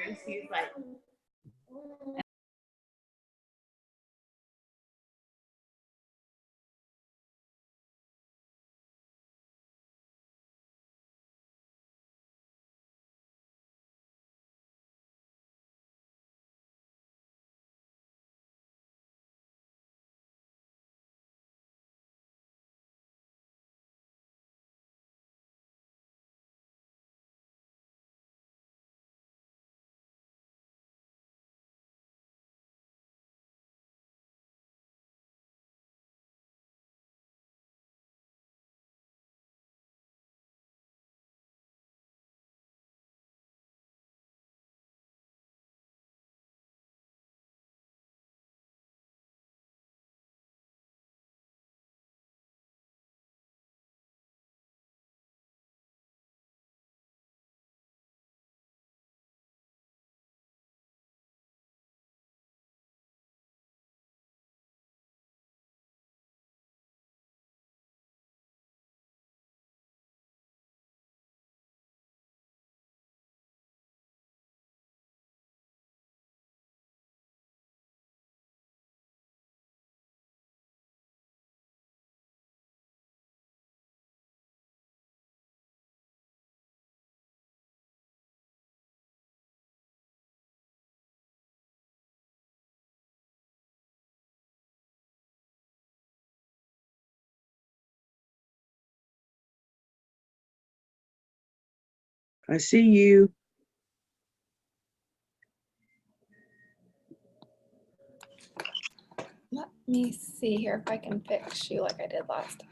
and she's like, I see you. Let me see here if I can fix you like I did last time.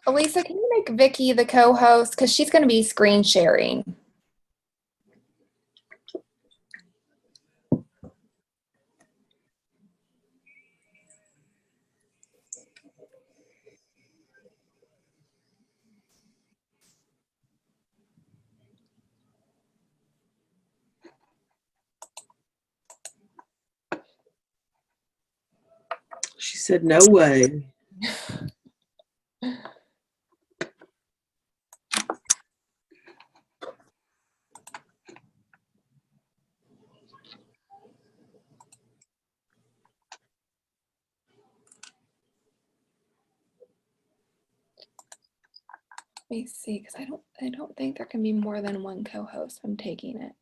Elisa, can you make Vicky the co-host? Because she's going to be screen sharing. She said, no way. Let me see, because I don't think there can be more than one co-host. I'm taking it.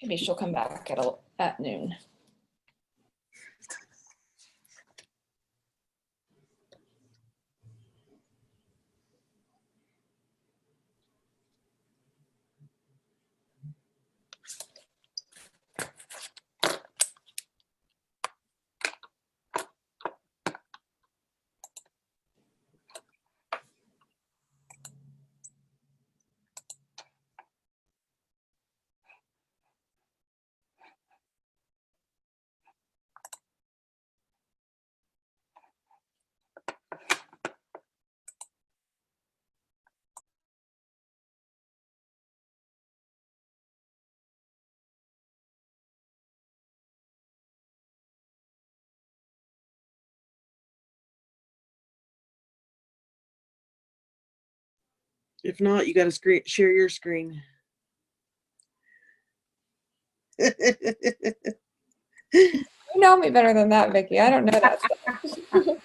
Maybe she'll come back at noon. If not, you got to share your screen. You know me better than that, Vicky. I don't know that stuff. I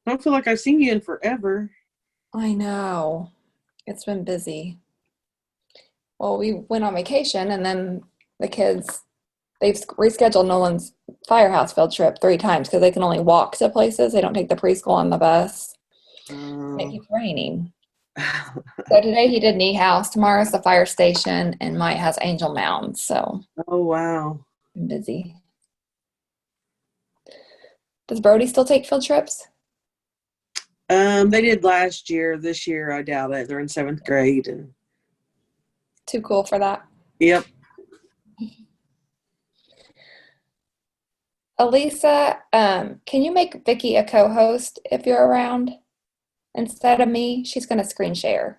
don't feel like I've seen you in forever. I know. It's been busy. Well, we went on vacation and then the kids, they've rescheduled Nolan's Firehouse field trip 3 times because they can only walk to places. They don't take the preschool on the bus. It keeps raining. So today he did Knee House. Tomorrow's the fire station, and Mike has Angel Mound. So. Oh, wow. I'm busy. Does Brody still take field trips? They did last year. This year, I doubt it. They're in 7th grade, and Too cool for that. yep. Elisa, can you make Vicky a co-host if you're around instead of me? She's going to screen share.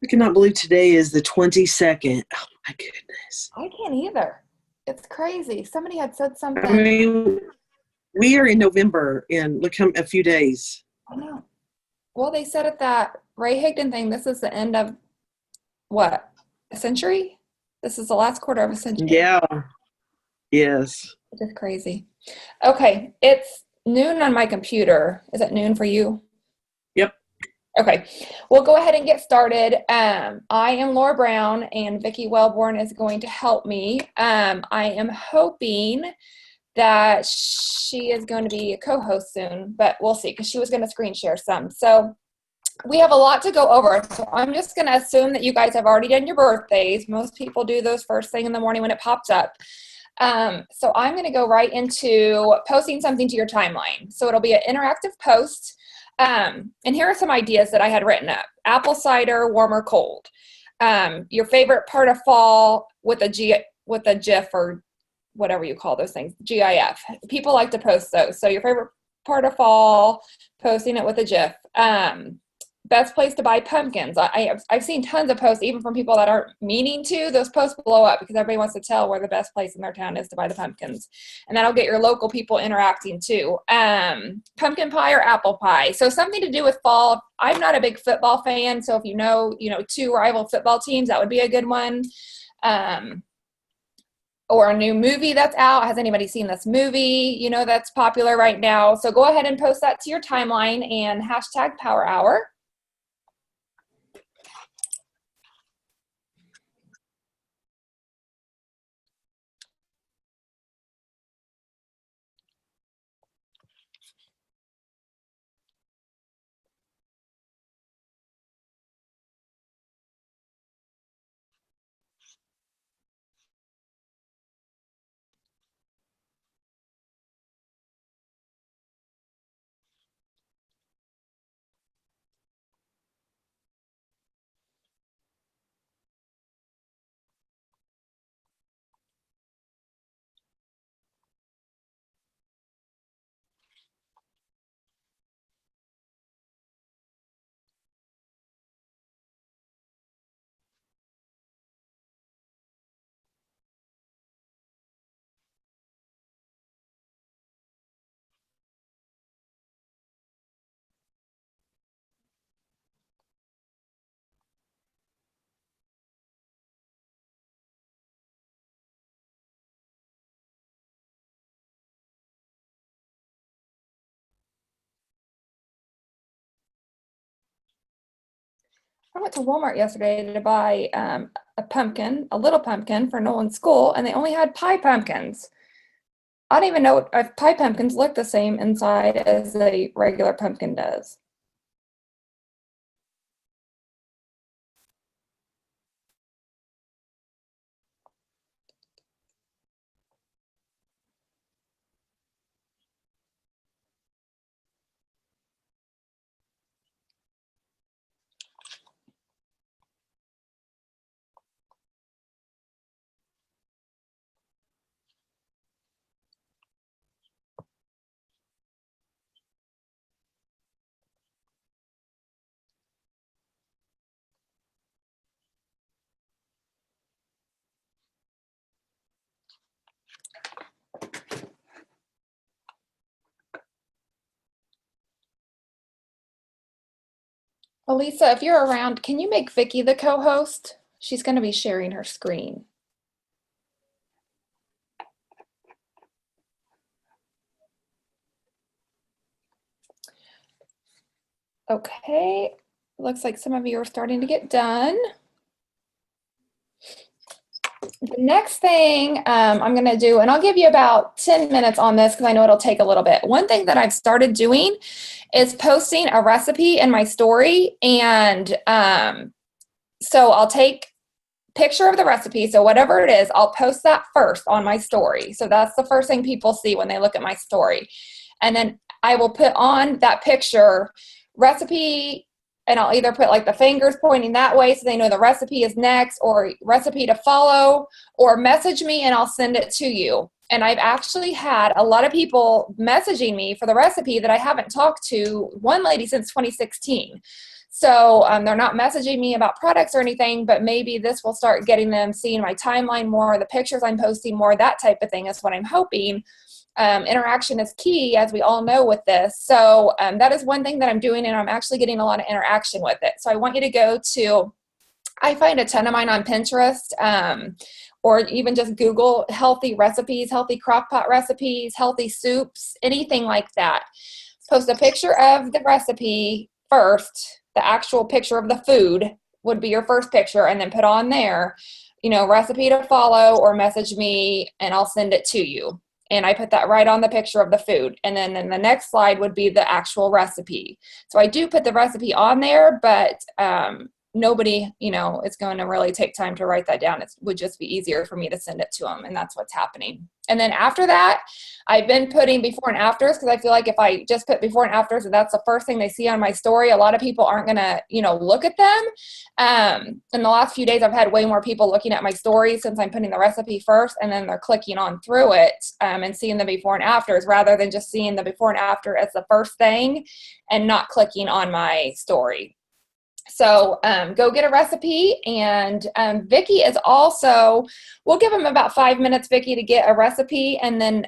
I cannot believe today is the 22nd. Oh my goodness. I can't either. It's crazy. Somebody had said I something. mean, we are in November in look a few days. I know. Well, they said at that Ray Higdon thing, this is the end of what? A century? This is the last quarter of a century. Yeah. Yes. It's just crazy. Okay, it's noon on my computer. Is it noon for you? Yep. Okay, we'll go ahead and get started. I am Laura Brown, and Vicki Wellborn is going to help me. I am hoping that she is going to be a co-host soon, but we'll see, because she was going to screen share some. So we have a lot to go over. So I'm just going to assume that you guys have already done your birthdays. Most people do those first thing in the morning when it pops up. So I'm going to go right into posting something to your timeline. So it'll be an interactive post. And here are some ideas that I had written up. Apple cider, warm or cold. Your favorite part of fall with a GIF or whatever you call those things, GIF. People like to post those. So your favorite part of fall, posting it with a GIF. Best place to buy pumpkins. I've seen tons of posts, even from people that aren't meaning to. Those posts blow up because everybody wants to tell where the best place in their town is to buy the pumpkins. And that'll get your local people interacting too. Pumpkin pie or apple pie. So something to do with fall. I'm not a big football fan, so if you know 2 rival football teams, that would be a good one. Or a new movie that's out. Has anybody seen this movie, that's popular right now? So go ahead and post that to your timeline and hashtag Power Hour. I went to Walmart yesterday to buy a little pumpkin for Nolan's school, and they only had pie pumpkins. I don't even know if pie pumpkins look the same inside as a regular pumpkin does. Elisa, if you're around, can you make Vicki the co-host? She's going to be sharing her screen. Okay, looks like some of you are starting to get done. next thing I'm going to do, and I'll give you about 10 minutes on this because I know it'll take a little bit. One thing that I've started doing is posting a recipe in my story. And so I'll take picture of the recipe. So whatever it is, I'll post that first on my story. So that's the first thing people see when they look at my story. And then I will put on that picture recipe, and I'll either put like the fingers pointing that way so they know the recipe is next, or recipe to follow, or message me and I'll send it to you. And I've actually had a lot of people messaging me for the recipe that I haven't talked to one lady since 2016. So they're not messaging me about products or anything, but maybe this will start getting them seeing my timeline more, the pictures I'm posting more, that type of thing is what I'm hoping. Interaction is key, as we all know with this. So that is one thing that I'm doing, and I'm actually getting a lot of interaction with it. So I want you to go to, I find a ton of mine on Pinterest, or even just Google healthy recipes, healthy crock pot recipes, healthy soups, anything like that. Post a picture of the recipe first. The actual picture of the food would be your first picture, and then put on there, recipe to follow, or message me and I'll send it to you. And I put that right on the picture of the food. And then the next slide would be the actual recipe. So I do put the recipe on there, but nobody, is going to really take time to write that down. It would just be easier for me to send it to them. And that's what's happening. And then after that, I've been putting before and afters, because I feel like if I just put before and afters, and that's the first thing they see on my story, a lot of people aren't going to, look at them. In the last few days, I've had way more people looking at my story since I'm putting the recipe first, and then they're clicking on through it and seeing the before and afters, rather than just seeing the before and after as the first thing and not clicking on my story. So go get a recipe, and Vicki is also, we'll give them about 5 minutes, Vicki, to get a recipe, and then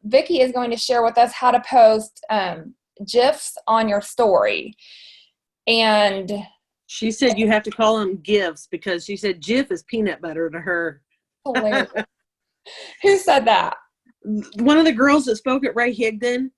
Vicki is going to share with us how to post GIFs on your story. And she said you have to call them GIFs, because she said GIF is peanut butter to her. Hilarious. Who said that? One of the girls that spoke at Ray Higdon.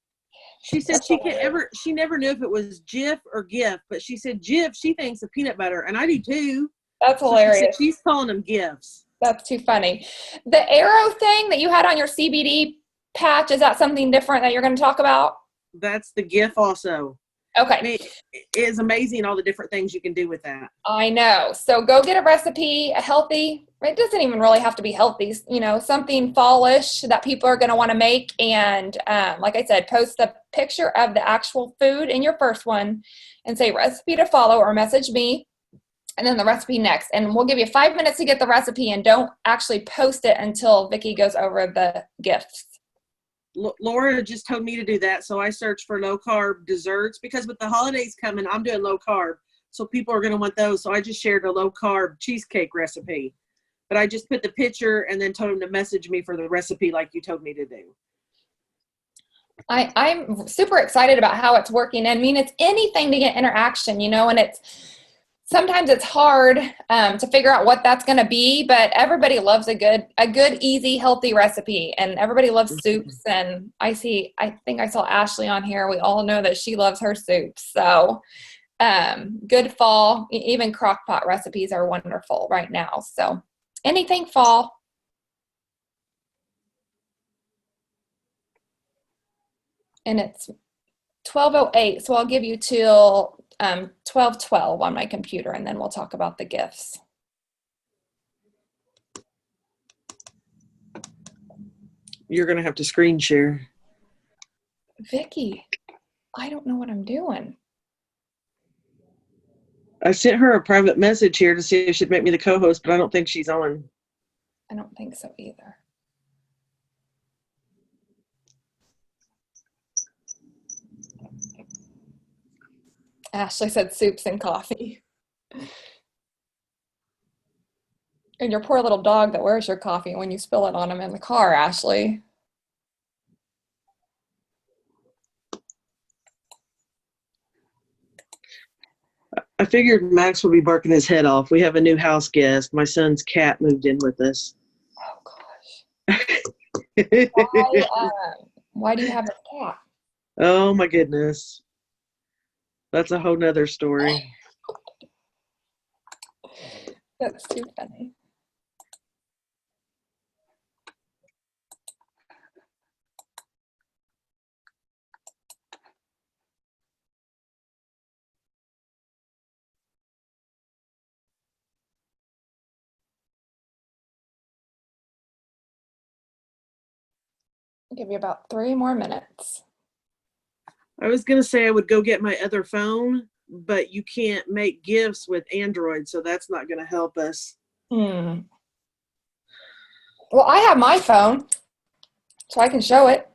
She said she never knew if it was GIF or GIF, but she said GIF, she thinks of peanut butter, and I do too. That's hilarious. She's calling them GIFs. That's too funny. The arrow thing that you had on your CBD patch, is that something different that you're going to talk about? That's the GIF also. Okay. I mean, it is amazing all the different things you can do with that. I know. So go get a recipe, a healthy, it doesn't even really have to be healthy, something fallish that people are going to want to make. And like I said, post the picture of the actual food in your first one and say recipe to follow, or message me, and then the recipe next. And we'll give you 5 minutes to get the recipe, and don't actually post it until Vicki goes over the gifts. Laura just told me to do that, so I searched for low carb desserts, because with the holidays coming, I'm doing low carb, so people are going to want those. So I just shared a low carb cheesecake recipe, but I just put the picture and then told them to message me for the recipe like you told me to do. I'm super excited about how it's working. I mean, it's anything to get interaction, and sometimes it's hard to figure out what that's going to be, but everybody loves a good, easy, healthy recipe, and everybody loves soups. And I think I saw Ashley on here. We all know that she loves her soups. So good fall, even crock pot recipes are wonderful right now. So anything fall. And it's 12:08, so I'll give you till 12:12 on my computer, and then we'll talk about the gifts. You're going to have to screen share. Vicki, I don't know what I'm doing. I sent her a private message here to see if she'd make me the co-host, but I don't think she's on. I don't think so either. Ashley said soups and coffee. And your poor little dog that wears your coffee when you spill it on him in the car, Ashley. I figured Max would be barking his head off. We have a new house guest. My son's cat moved in with us. Oh, gosh. Why do you have a cat? Oh, my goodness. That's a whole nother story. That's too funny. I'll give you about 3 more minutes. I was going to say I would go get my other phone, but you can't make GIFs with Android, so that's not going to help us. Well, I have my phone, so I can show it.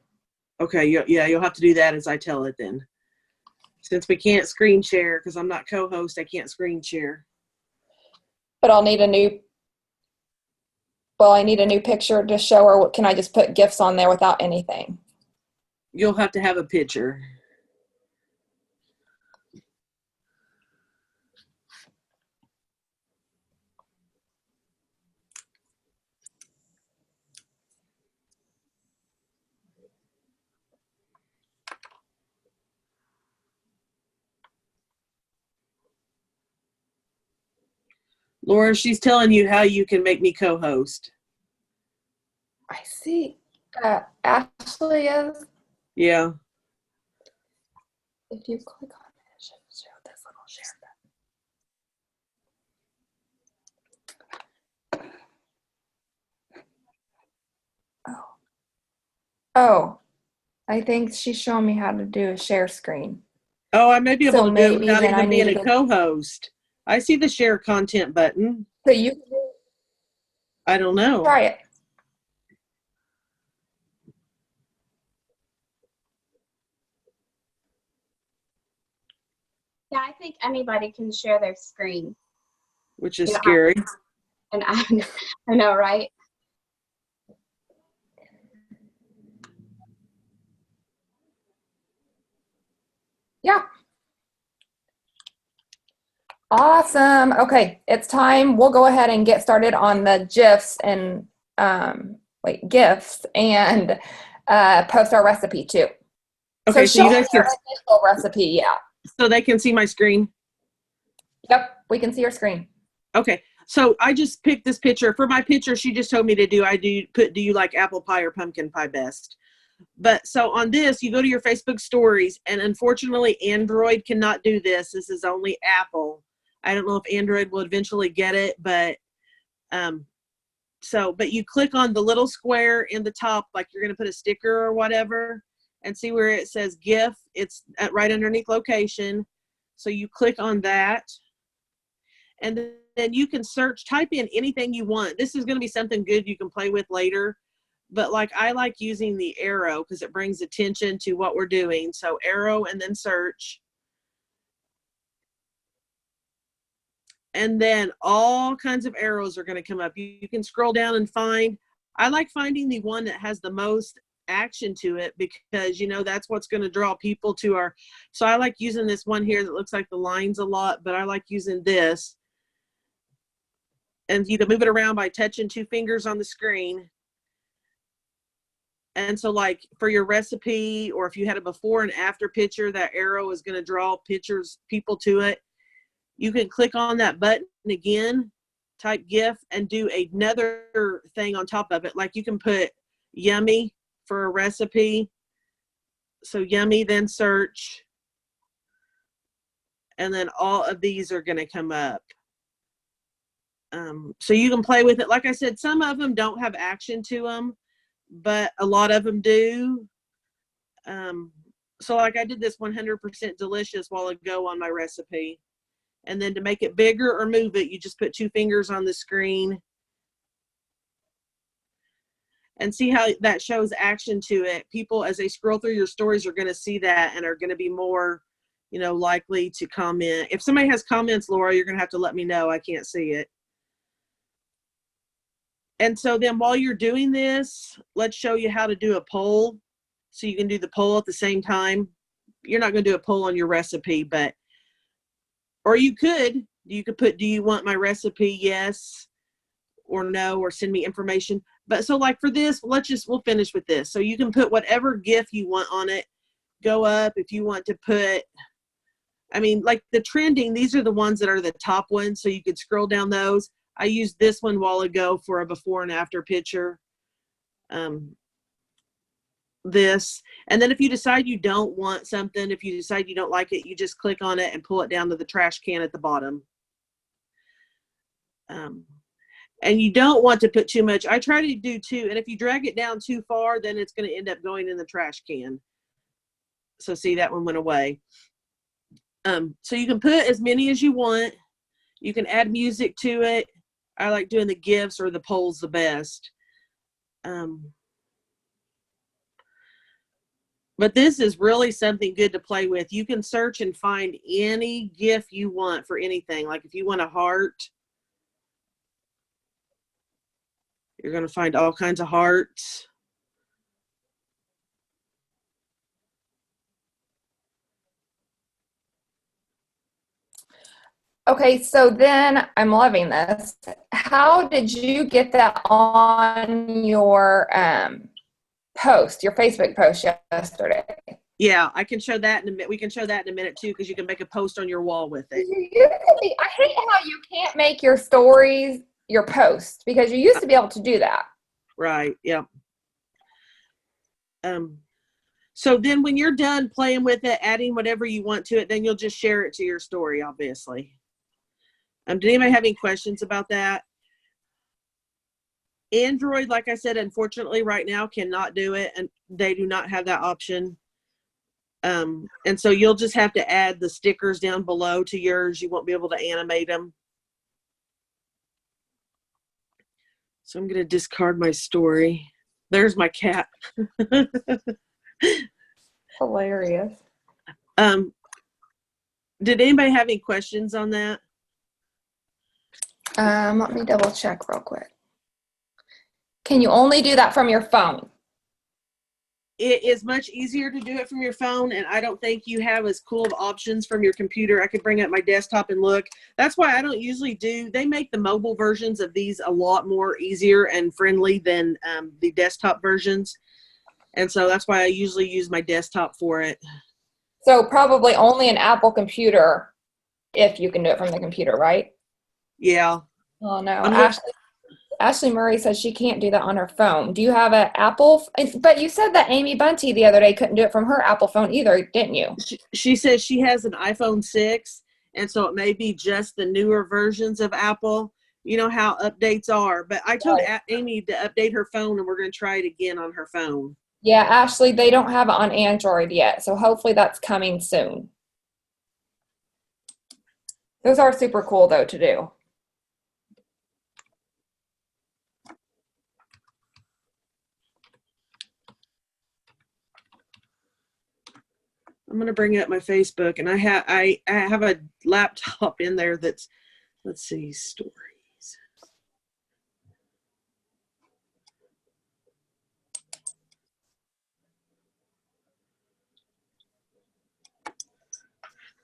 Okay, yeah, you'll have to do that as I tell it then. Since we can't screen share, because I'm not co-host, I can't screen share. But I need a new picture to show, or can I just put GIFs on there without anything? You'll have to have a picture. Laura, she's telling you how you can make me co-host. I see. Ashley is. Yeah. If you click on it, it should show this little share button. Oh, I think she's showing me how to do a share screen. Oh, I may be able to do it without then even being a co-host. I see the share content button. So you can I don't know. try it. Yeah, I think anybody can share their screen. Which is scary. And I know, right? Yeah. Awesome. Okay, it's time. We'll go ahead and get started on the GIFs and GIFs and post our recipe too. Okay, so you guys can initial recipe, yeah. So they can see my screen. Yep, we can see your screen. Okay, so I just picked this picture. For my picture, she just told me to do, do you like apple pie or pumpkin pie best? But so on this, you go to your Facebook stories, and unfortunately, Android cannot do this. This is only Apple. I don't know if Android will eventually get it, but but you click on the little square in the top, like you're going to put a sticker or whatever, and see where it says GIF. It's right underneath location. So you click on that, and then you can search, type in anything you want. This is going to be something good you can play with later. But like I like using the arrow because it brings attention to what we're doing. So arrow and then search. And then all kinds of arrows are going to come up. You can scroll down and find. I like finding the one that has the most action to it because, that's what's going to draw people to our. So I like using this one here that looks like the lines a lot, but I like using this. And you can move it around by touching 2 fingers on the screen. And so like for your recipe, or if you had a before and after picture, that arrow is going to draw people to it. You can click on that button again, type GIF, and do another thing on top of it. Like you can put yummy for a recipe. So yummy, then search. And then all of these are going to come up. So you can play with it. Like I said, some of them don't have action to them, but a lot of them do. So like I did this 100% delicious while ago on my recipe. And then to make it bigger or move it, you just put 2 fingers on the screen. And see how that shows action to it. People, as they scroll through your stories, are going to see that and are going to be more, likely to comment. If somebody has comments, Laura, you're going to have to let me know. I can't see it. And so then while you're doing this, let's show you how to do a poll. So you can do the poll at the same time. You're not going to do a poll on your recipe, or you could put, do you want my recipe? Yes or no, or send me information. But so like for this, we'll finish with this. So you can put whatever GIF you want on it. Go up if you want to put, like the trending, these are the ones that are the top ones. So you could scroll down those. I used this one a while ago for a before and after picture. This. And then if you decide you don't want something, if you decide you don't like it, you just click on it and pull it down to the trash can at the bottom. And you don't want to put too much. I try to do 2, and if you drag it down too far, then it's going to end up going in the trash can. So see, that one went away. So you can put as many as you want. You can add music to it. I like doing the GIFs or the polls the best. But this is really something good to play with. You can search and find any GIF you want for anything. Like if you want a heart, you're going to find all kinds of hearts. Okay, so then I'm loving this. How did you get that on your post, your Facebook post yesterday? Yeah, I can show that in a minute. We can show that in a minute too, because you can make a post on your wall with it. I hate how you can't make your stories your post, because you used to be able to do that. Right. Yeah. So then when you're done playing with it, adding whatever you want to it, then you'll just share it to your story, obviously. Did anybody have any questions about that? Android, like I said, unfortunately right now cannot do it, and they do not have that option. And so you'll just have to add the stickers down below to yours. You won't be able to animate them. So I'm going to discard my story. There's my cat. Hilarious. Did anybody have any questions on that? Let me double check real quick. Can you only do that from your phone? It is much easier to do it from your phone, and I don't think you have as cool of options from your computer. I could bring up my desktop and look. That's why I don't usually do. They make the mobile versions of these a lot more easier and friendly than the desktop versions. And so that's why I usually use my desktop for it. So probably only an Apple computer if you can do it from the computer, right? Yeah. Oh, no. Ashley Murray says she can't do that on her phone. Do you have an Apple? But you said that Amy Bunty the other day couldn't do it from her Apple phone either, didn't you? She says she has an iPhone 6, and so it may be just the newer versions of Apple. You know how updates are. But I told Amy to update her phone, and we're going to try it again on her phone. Yeah, Ashley, they don't have it on Android yet, so hopefully that's coming soon. Those are super cool, though, to do. I'm going to bring up my Facebook, and I have a laptop in there that's, let's see, stories.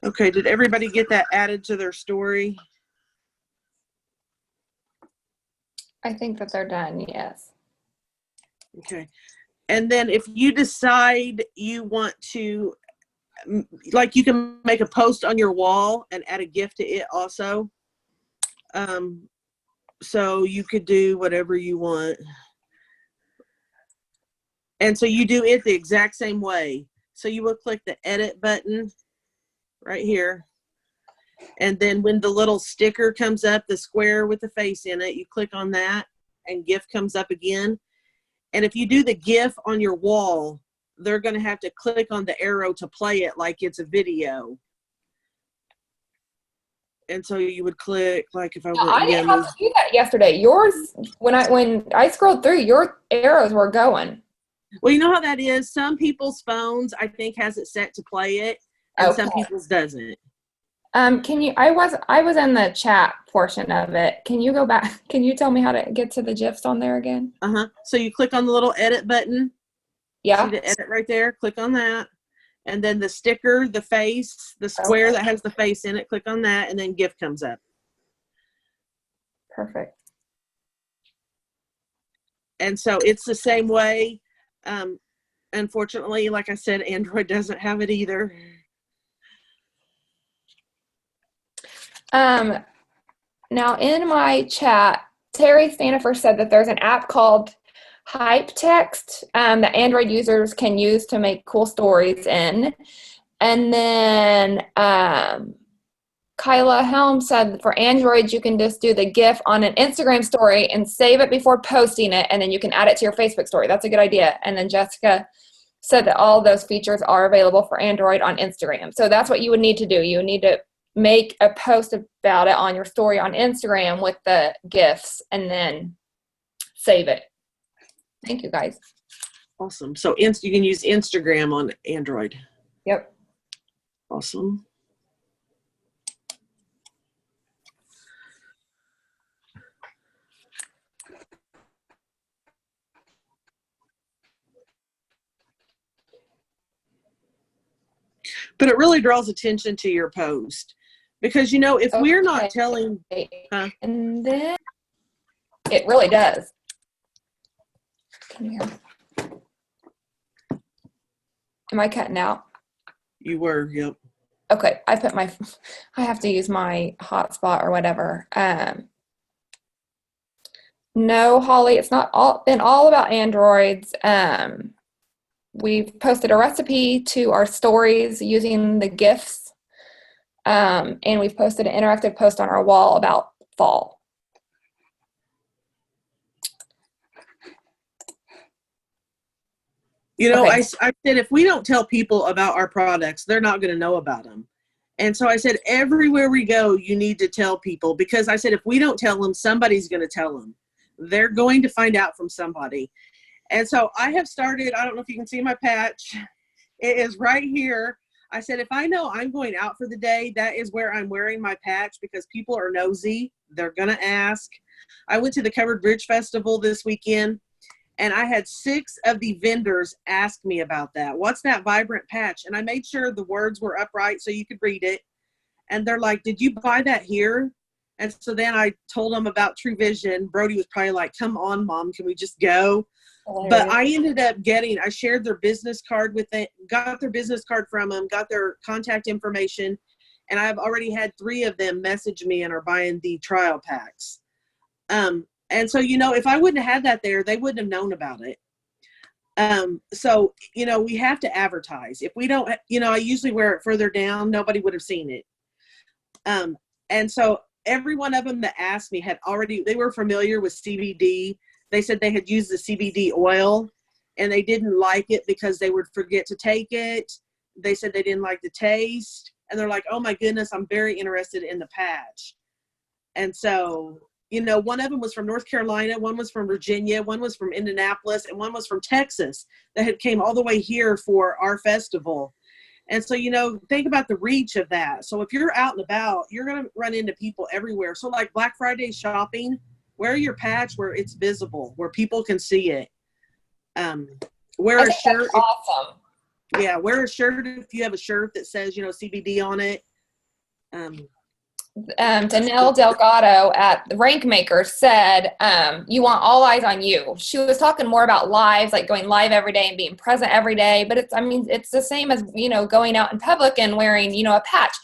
Okay, did everybody get that added to their story? I think that they're done, yes. Okay. And then if you decide you want to, like, you can make a post on your wall and add a GIF to it also. So you could do whatever you want. And so you do it the exact same way. So you will click the edit button right here. And then when the little sticker comes up, the square with the face in it, you click on that and GIF comes up again. And if you do the GIF on your wall, they're going to have to click on the arrow to play it like it's a video. And so you would click, like, if I went I didn't have to do that yesterday. Yours, when I scrolled through, your arrows were going. Well, you know how that is. Some people's phones, I think, has it set to play it, and some people's doesn't. Can you? I was in the chat portion of it. Can you go back? Can you tell me how to get to the GIFs on there again? So you click on the little edit button. Yeah. See the edit right there? Click on that. And then the sticker, the face, the square that has the face in it, click on that, and then GIF comes up. Perfect. And so it's the same way. Unfortunately, like I said, Android doesn't have it either. Now in my chat, Terry Stanifer said that there's an app called Hypetext that Android users can use to make cool stories in. And then Kyla Helm said for Android, you can just do the GIF on an Instagram story and save it before posting it, and then you can add it to your Facebook story. That's a good idea. And then Jessica said that all those features are available for Android on Instagram. So that's what you would need to do. You would need to make a post about it on your story on Instagram with the GIFs and then save it. Thank you, guys. Awesome. So you can use Instagram on Android. Yep. Awesome. But it really draws attention to your post because, you know, if we're not telling, and then it really does. Come here. Am I cutting out? You were, yep. Okay, I have to use my hotspot or whatever. No, Holly, it's not been all about Androids. We've posted a recipe to our stories using the GIFs, and we've posted an interactive post on our wall about fall. You know, Okay. I said, if we don't tell people about our products, they're not going to know about them. And so I said, everywhere we go, you need to tell people, because I said, if we don't tell them, somebody's going to tell them. They're going to find out from somebody. And so I have started, I don't know if you can see my patch. It is right here. I said, if I know I'm going out for the day, that is where I'm wearing my patch, because people are nosy. They're going to ask. I went to the Covered Bridge Festival this weekend, and I had 6 of the vendors ask me about that. What's that vibrant patch? And I made sure the words were upright so you could read it. And they're like, did you buy that here? And so then I told them about True Vision. Brody was probably like, come on, Mom, can we just go? But I ended up I shared their business card with it, got their business card from them, got their contact information. And I've already had 3 of them message me and are buying the trial packs. And so, you know, if I wouldn't have had that there, they wouldn't have known about it. So, you know, we have to advertise. If we don't, you know, I usually wear it further down, nobody would have seen it. And so every one of them that asked me they were familiar with CBD. They said they had used the CBD oil and they didn't like it because they would forget to take it. They said they didn't like the taste. And they're like, oh my goodness, I'm very interested in the patch. And so, you know, one of them was from North Carolina, one was from Virginia, one was from Indianapolis, and one was from Texas that had came all the way here for our festival. And so, you know, think about the reach of that. So if you're out and about, you're going to run into people everywhere. So like Black Friday shopping, wear your patch where it's visible, where people can see it. Wear a shirt. Awesome. Yeah, wear a shirt if you have a shirt that says, you know, CBD on it. Danelle Delgado at the Rank Maker said, you want all eyes on you. She was talking more about lives, like going live every day and being present every day. But it's the same as, you know, going out in public and wearing, you know, a patch.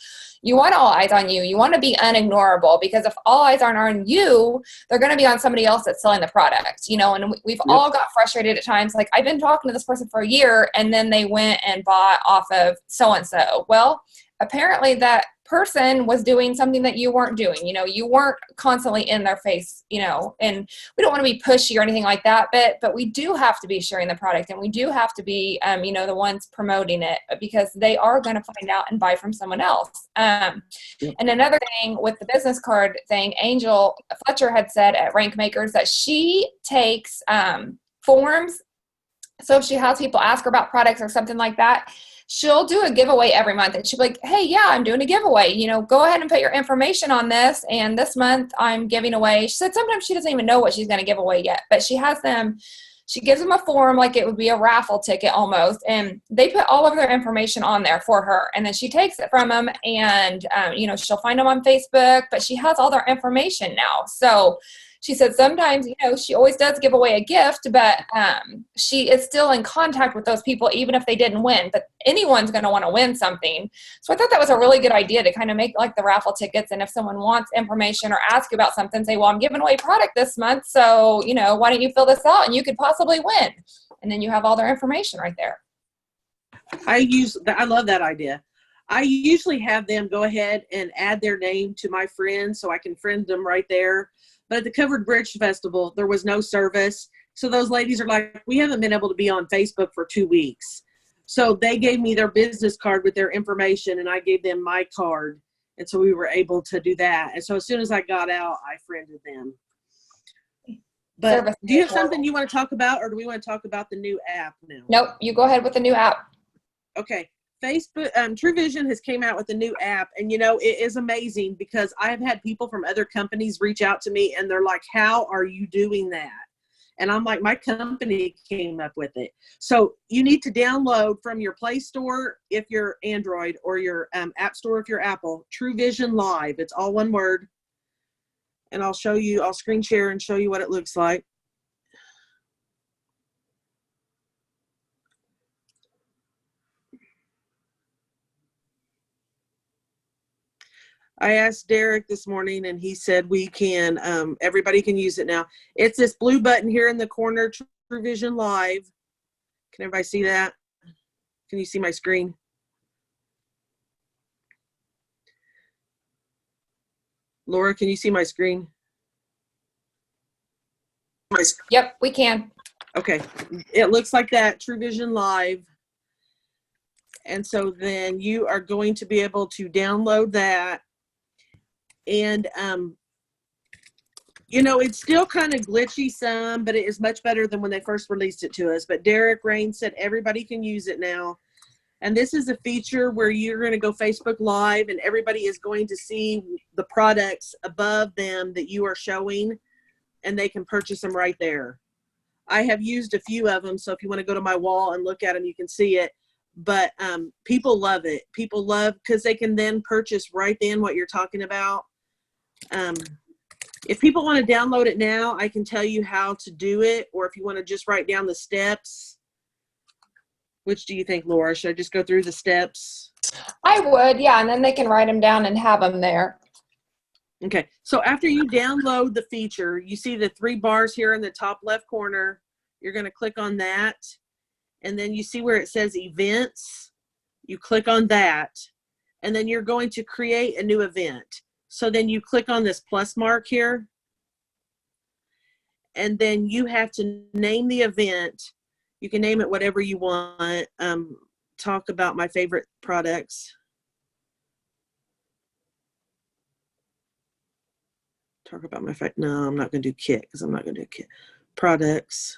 You want all eyes on you. You want to be unignorable, because if all eyes aren't on you, they're going to be on somebody else that's selling the product, you know, and we've all got frustrated at times. Like, I've been talking to this person for a year and then they went and bought off of so-and-so. Well, apparently that person was doing something that you weren't doing. You know, you weren't constantly in their face, you know, and we don't want to be pushy or anything like that, but we do have to be sharing the product, and we do have to be, you know, the ones promoting it, because they are going to find out and buy from someone else. And another thing with the business card thing, Angel Fletcher had said at Rank Makers that she takes forms. So if she has people ask her about products or something like that, she'll do a giveaway every month, and she'll be like, hey, yeah, I'm doing a giveaway. You know, go ahead and put your information on this. And this month I'm giving away, she said sometimes she doesn't even know what she's going to give away yet, but she gives them a form like it would be a raffle ticket almost. And they put all of their information on there for her. And then she takes it from them, and, you know, she'll find them on Facebook, but she has all their information now. So she said sometimes, you know, she always does give away a gift, but she is still in contact with those people, even if they didn't win. But anyone's going to want to win something. So I thought that was a really good idea to kind of make like the raffle tickets. And if someone wants information or ask you about something, say, well, I'm giving away product this month, so, you know, why don't you fill this out and you could possibly win? And then you have all their information right there. I love that idea. I usually have them go ahead and add their name to my friends so I can friend them right there. But at the Covered Bridge Festival, there was no service. So those ladies are like, we haven't been able to be on Facebook for 2 weeks. So they gave me their business card with their information, and I gave them my card. And so we were able to do that. And so as soon as I got out, I friended them. But Service do you have is horrible. something you want to talk about, or do we want to talk about the new app now? Nope, you go ahead with the new app. Okay. Facebook, True Vision has came out with a new app, and it is amazing because I have had people from other companies reach out to me, and they're like, how are you doing that? And I'm like, my company came up with it. So you need to download from your Play Store if you're Android, or your App Store if you're Apple, True Vision Live. It's all one word. And I'll screen share and show you what it looks like. I asked Derek this morning, and he said we can, everybody can use it now. It's this blue button here in the corner, True Vision Live. Can everybody see that? Can you see my screen? Laura, can you see my screen? Yep, we can. Okay, it looks like that, True Vision Live. And so then you are going to be able to download that. And, it's still kind of glitchy some, but it is much better than when they first released it to us. But Derek Rain said everybody can use it now. And this is a feature where you're going to go Facebook Live, and everybody is going to see the products above them that you are showing, and they can purchase them right there. I have used a few of them, so if you want to go to my wall and look at them, you can see it. But people love it. People love, because they can then purchase right then what you're talking about. If people want to download it now, I can tell you how to do it, or if you want to just write down the steps. Which do you think, Laura? Should I just go through the steps? I would, yeah, and then they can write them down and have them there. Okay, so after you download the feature, you see the 3 bars here in the top left corner. You're going to click on that, and then you see where it says events. You click on that, and then you're going to create a new event. So then you click on this plus mark here, and then you have to name the event. You can name it whatever you want. Talk about my favorite products. Talk about my favorite. No, I'm not going to do kit, because I'm not going to do kit. Products.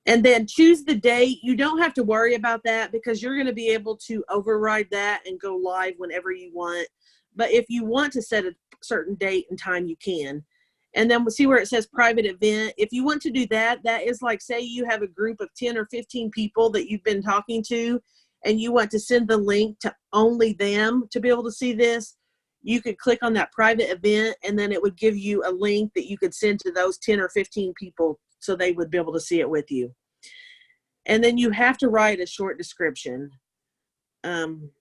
And then choose the date. You don't have to worry about that, because you're going to be able to override that and go live whenever you want. But if you want to set a certain date and time, you can. And then we'll see where it says private event. If you want to do that, that is like, say you have a group of 10 or 15 people that you've been talking to, and you want to send the link to only them to be able to see this. You could click on that private event, and then it would give you a link that you could send to those 10 or 15 people, so they would be able to see it with you. And then you have to write a short description. And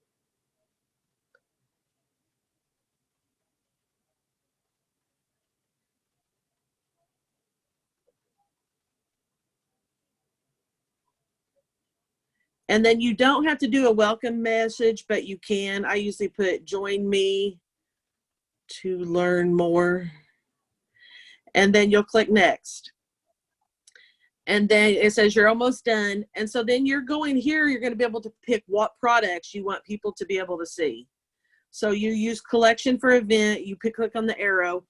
then you don't have to do a welcome message, but you can. I usually put join me to learn more. And then you'll click next. And then it says you're almost done. And so then you're going here, you're going to be able to pick what products you want people to be able to see. So you use collection for event, you click on the arrow,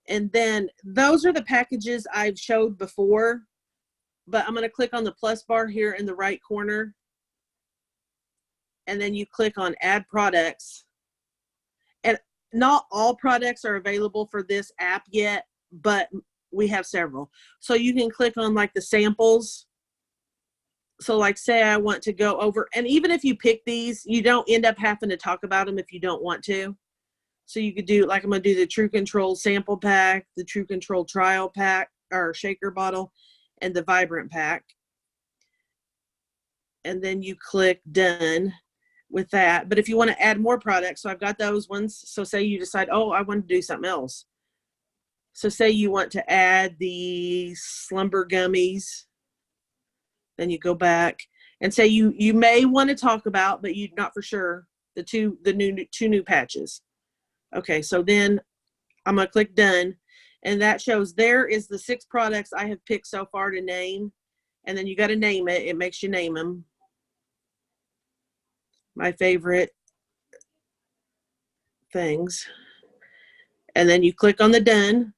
and then those are the packages I've showed before, but I'm going to click on the plus bar here in the right corner. And then you click on add products. And not all products are available for this app yet, but we have several. So you can click on like the samples. So like say I want to go over, and even if you pick these, you don't end up having to talk about them if you don't want to. So you could do, like I'm going to do the True Control sample pack, the True Control trial pack or shaker bottle, and the Vibrant pack. And then you click done with that. But if you want to add more products, so I've got those ones. So say you decide, oh, I want to do something else. So say you want to add the Slumber Gummies, then you go back, and say you may want to talk about, but you're not for sure, the two new patches. Okay, so then I'm going to click done, and that shows there is the 6 products I have picked so far to name, and then you got to name it. It makes you name them. My favorite things. And then you click on the done.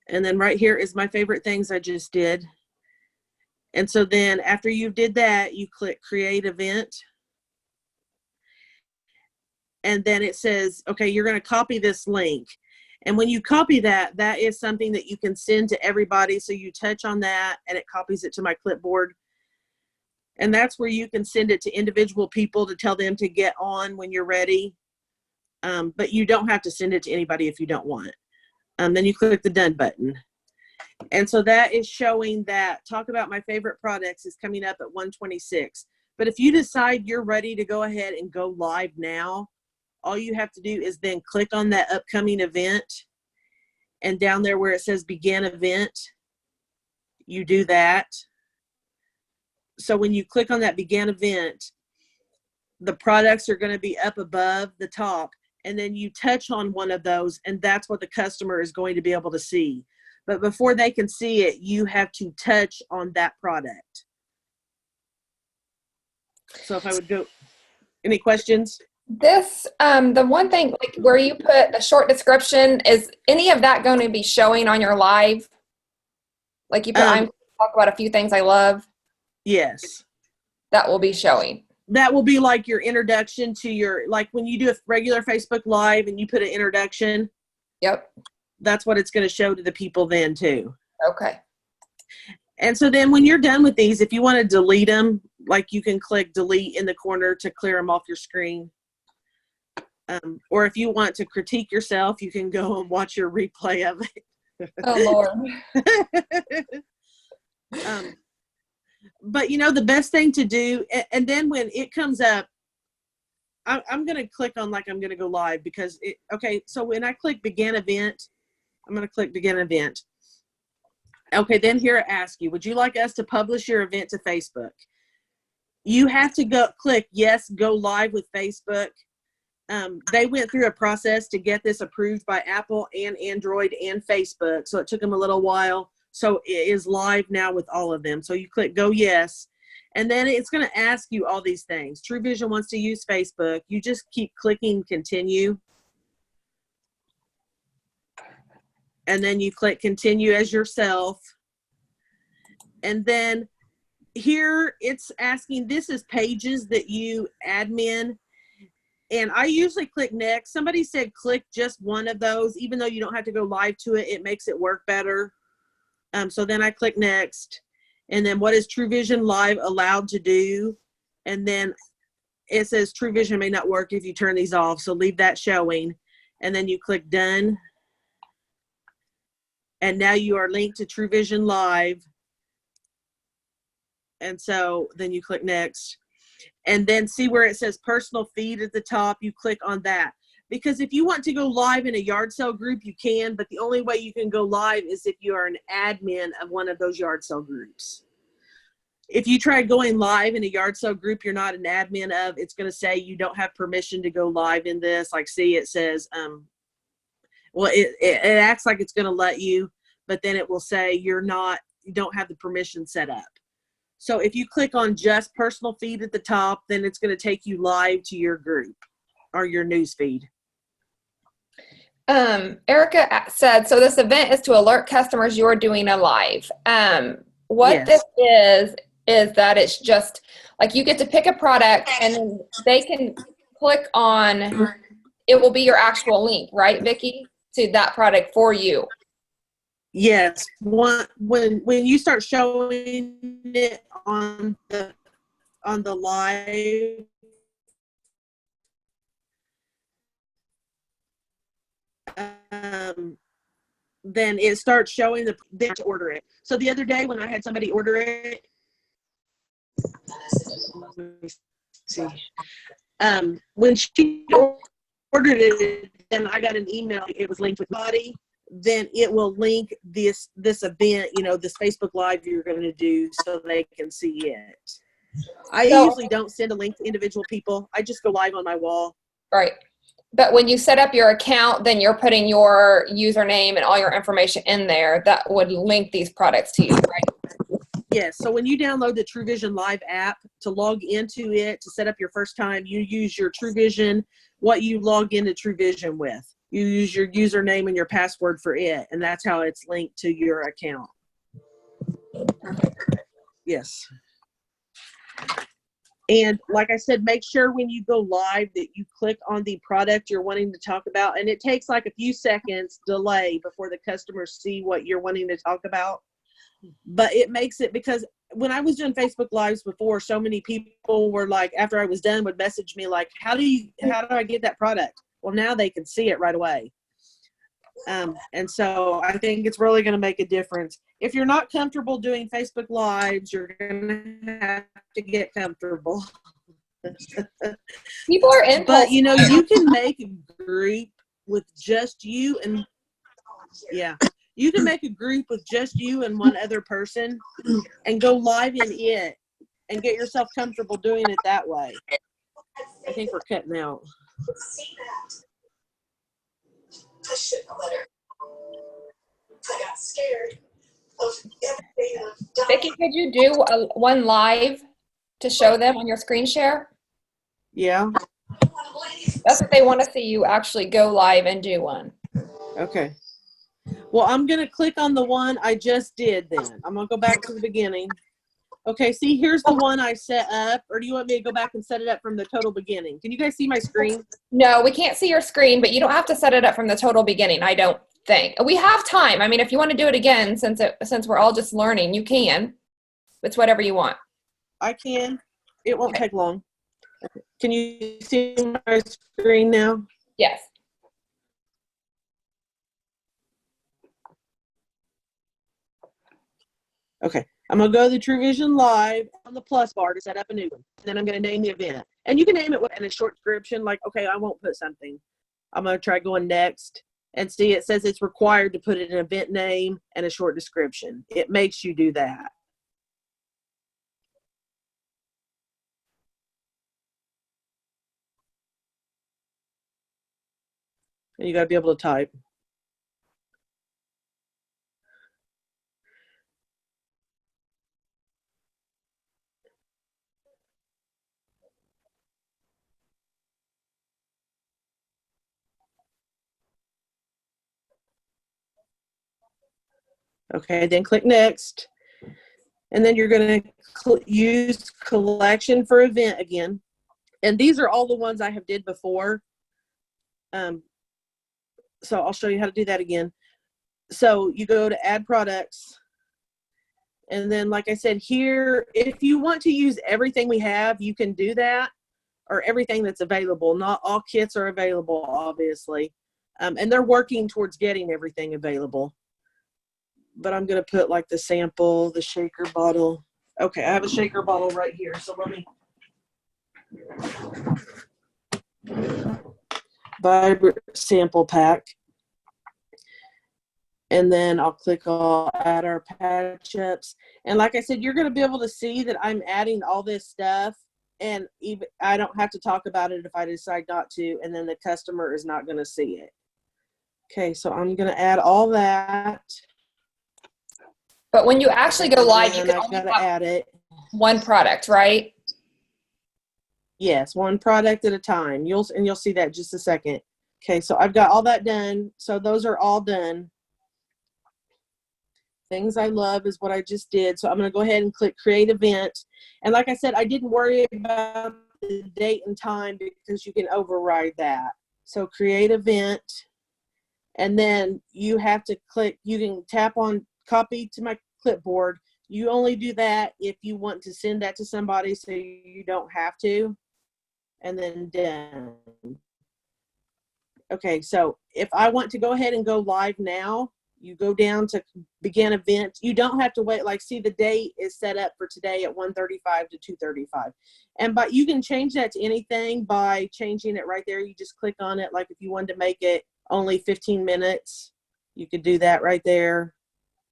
And then right here is my favorite things I just did. And so then after you did that, you click create event. And then it says, okay, you're going to copy this link. And when you copy that, that is something that you can send to everybody. So you touch on that and it copies it to my clipboard. And that's where you can send it to individual people to tell them to get on when you're ready. But you don't have to send it to anybody if you don't want. Then you click the done button. And so that is showing that talk about my favorite products is coming up at 126. But if you decide you're ready to go ahead and go live now, all you have to do is then click on that upcoming event. And down there where it says begin event, you do that. So when you click on that begin event, the products are going to be up above the top, and then you touch on one of those, and that's what the customer is going to be able to see. But before they can see it, you have to touch on that product. So if I would go, any questions? This, the one thing, like where you put a short description, is any of that going to be showing on your live? Like you put, I'm going to talk about a few things I love. Yes. That will be showing. That will be like your introduction to your, like when you do a regular Facebook Live and you put an introduction. Yep. That's what it's going to show to the people then too. Okay. And so then when you're done with these, if you want to delete them, like you can click delete in the corner to clear them off your screen. Or if you want to critique yourself, you can go and watch your replay of it. Oh, Lord. But you know, the best thing to do, and then when it comes up, I'm going to click on like I'm going to go live because okay, so when I click begin event, I'm going to click begin event. Okay, then here it asks you, would you like us to publish your event to Facebook? You have to go click yes, go live with Facebook. They went through a process to get this approved by Apple and Android and Facebook. So it took them a little while. So it is live now with all of them. So you click go yes, and then it's going to ask you all these things. True Vision wants to use Facebook. You just keep clicking continue. And then you click continue as yourself. And then here it's asking, this is pages that you admin. And I usually click next. Somebody said click just one of those, even though you don't have to go live to it. It makes it work better. So then I click next. And then what is True Vision Live allowed to do? And then it says True Vision may not work if you turn these off. So leave that showing. And then you click done. And now you are linked to True Vision Live. And so then you click next. And then see where it says personal feed at the top, you click on that. Because if you want to go live in a yard sale group, you can, but the only way you can go live is if you are an admin of one of those yard sale groups. If you try going live in a yard sale group you're not an admin of, it's going to say you don't have permission to go live in this. Like, see, it says, well, it acts like it's going to let you, but then it will say you don't have the permission set up. So if you click on just personal feed at the top, then it's going to take you live to your group or your news feed. Erica said, so this event is to alert customers you're doing a live. What Yes. this is that it's just like you get to pick a product and then they can click on, it will be your actual link, right, Vicki, to that product for you. Yes. When you start showing it on the live, then it starts showing they to order it. So the other day when I had somebody order it, let me see. When she ordered it, then I got an email. It was linked with body. then it will link this event, this Facebook Live you're going to do, so they can see it. I usually don't send a link to individual people. I just go live on my wall. Right. But when you set up your account, then you're putting your username and all your information in there that would link these products to you, right? Yes. So when you download the TrueVision Live app to log into it, to set up your first time, you use your TrueVision, what you log into TrueVision with. You use your username and your password for it, and that's how it's linked to your account. Yes. And like I said, make sure when you go live that you click on the product you're wanting to talk about. And it takes like a few seconds delay before the customers see what you're wanting to talk about. But it makes it, because when I was doing Facebook Lives before, so many people were like, after I was done, would message me like, how do I get that product? Well, now they can see it right away. And so I think it's really going to make a difference. If you're not comfortable doing Facebook Lives, you're going to have to get comfortable. People are in. But, you can make a group with just you and, you can make a group with just you and one other person and go live in it and get yourself comfortable doing it that way. I think we're cutting out. I shouldn't have let her. I got scared of everything I've done. Vicki, could you do one live to show them on your screen share? Yeah. That's what they want to see, you actually go live and do one. Okay. Well, I'm going to click on the one I just did then. I'm going to go back to the beginning. Okay, see, here's the one I set up. Or do you want me to go back and set it up from the total beginning? Can you guys see my screen? No, we can't see your screen, but you don't have to set it up from the total beginning, I don't think. We have time. I mean, if you want to do it again, since we're all just learning, you can. It's whatever you want. I can. It won't take long. Can you see my screen now? Yes. Okay. I'm going to go to the TrueVision Live on the plus bar to set up a new one. And then I'm going to name the event. And you can name it in a short description, like, okay, I won't put something. I'm going to try going next. And see, it says it's required to put an event name and a short description. It makes you do that. And you got to be able to type. Okay, then click next. And then you're going to use collection for event again. And these are all the ones I have did before. So I'll show you how to do that again. So you go to add products. And then, like I said here, if you want to use everything we have, you can do that, or everything that's available. Not all kits are available, obviously. And they're working towards getting everything available. But I'm going to put like the sample, the shaker bottle. Okay, I have a shaker bottle right here. So let me Vibrant sample pack. And then I'll click on add our patch ups. And like I said, you're going to be able to see that I'm adding all this stuff. And even I don't have to talk about it if I decide not to. And then the customer is not going to see it. Okay, so I'm going to add all that. But when you actually go live, you can only gotta have add it. one product, right? Yes, one product at a time. You'll see that in just a second. Okay, so I've got all that done. So those are all done. Things I love is what I just did. So I'm going to go ahead and click create event. And like I said, I didn't worry about the date and time because you can override that. So create event. And then you have to click, you can tap on copy to my clipboard. You only do that if you want to send that to somebody, so you don't have to. And then done. Okay, so if I want to go ahead and go live now, you go down to begin event. You don't have to wait. Like, see, the date is set up for today at 1:35 to 2:35. But you can change that to anything by changing it right there. You just click on it. Like if you wanted to make it only 15 minutes, You could do that right there,